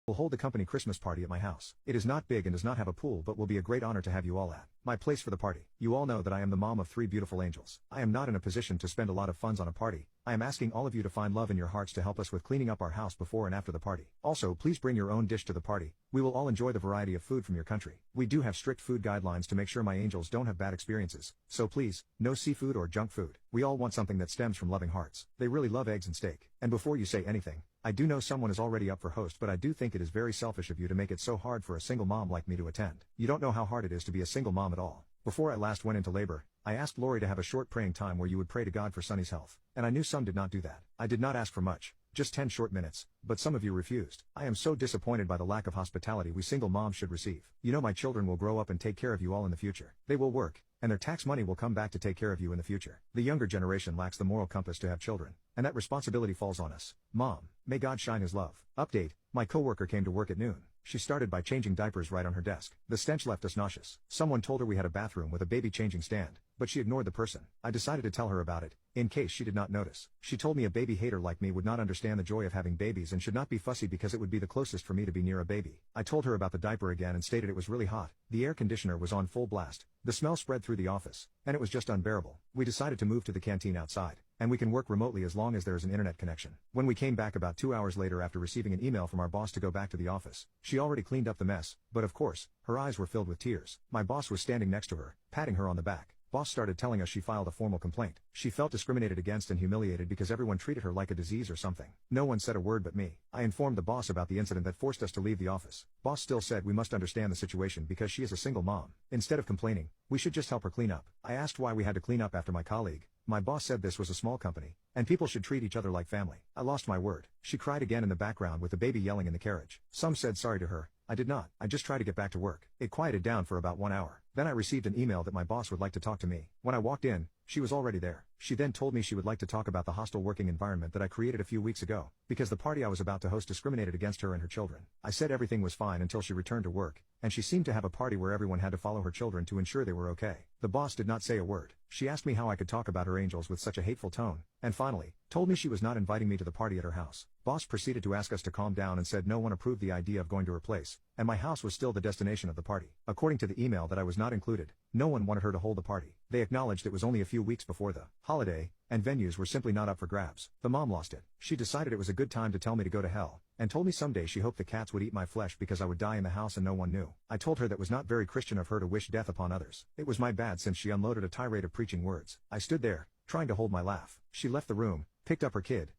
We'll hold the company Christmas party at my house. It is not big and does not have a pool but will be a great honor to have you all at my place for the party. You all know that I am the mom of 3 beautiful angels. I am not in a position to spend a lot of funds on a party. I am asking all of you to find love in your hearts to help us with cleaning up our house before and after the party. Also, please bring your own dish to the party. We will all enjoy the variety of food from your country. We do have strict food guidelines to make sure my angels don't have bad experiences. So please, no seafood or junk food. We all want something that stems from loving hearts. They really love eggs and steak. And before you say anything, I do know someone is already up for host, but I do think it is very selfish of you to make it so hard for a single mom like me to attend. You don't know how hard it is to be a single mom at all. Before I last went into labor, I asked Lori to have a short praying time where you would pray to God for Sunny's health. And I knew some did not do that. I did not ask for much, just 10 short minutes, but some of you refused. I am so disappointed by the lack of hospitality we single moms should receive. You know my children will grow up and take care of you all in the future. They will work, and their tax money will come back to take care of you in the future. The younger generation lacks the moral compass to have children, and that responsibility falls on us. Mom, may God shine his love. Update, my coworker came to work at noon. She started by changing diapers right on her desk. The stench left us nauseous. Someone told her we had a bathroom with a baby changing stand, but she ignored the person. I decided to tell her about it, in case she did not notice. She told me a baby hater like me would not understand the joy of having babies and should not be fussy because it would be the closest for me to be near a baby. I told her about the diaper again and stated it was really hot. The air conditioner was on full blast. The smell spread through the office, and it was just unbearable. We decided to move to the canteen outside, and we can work remotely as long as there is an internet connection. When we came back about 2 hours later after receiving an email from our boss to go back to the office, she already cleaned up the mess, but of course, her eyes were filled with tears. My boss was standing next to her, patting her on the back. Boss started telling us she filed a formal complaint. She felt discriminated against and humiliated because everyone treated her like a disease or something. No one said a word but me. I informed the boss about the incident that forced us to leave the office. Boss still said we must understand the situation because she is a single mom. Instead of complaining, we should just help her clean up. I asked why we had to clean up after my colleague. My boss said this was a small company, and people should treat each other like family. I lost my word. She cried again in the background with the baby yelling in the carriage. Some said sorry to her. I did not. I just tried to get back to work. It quieted down for about 1 hour. Then I received an email that my boss would like to talk to me. When I walked in, she was already there. She then told me she would like to talk about the hostile working environment that I created a few weeks ago, because the party I was about to host discriminated against her and her children. I said everything was fine until she returned to work, and she seemed to have a party where everyone had to follow her children to ensure they were okay. The boss did not say a word. She asked me how I could talk about her angels with such a hateful tone, and finally, told me she was not inviting me to the party at her house. Boss proceeded to ask us to calm down and said no one approved the idea of going to her place, and my house was still the destination of the party. According to the email that I was not included, no one wanted her to hold the party. They acknowledged it was only a few weeks before the holiday, and venues were simply not up for grabs. The mom lost it. She decided it was a good time to tell me to go to hell, and told me someday she hoped the cats would eat my flesh because I would die in the house and no one knew. I told her that was not very Christian of her to wish death upon others. It was my bad since she unloaded a tirade of preaching words. I stood there, trying to hold my laugh. She left the room, picked up her kid,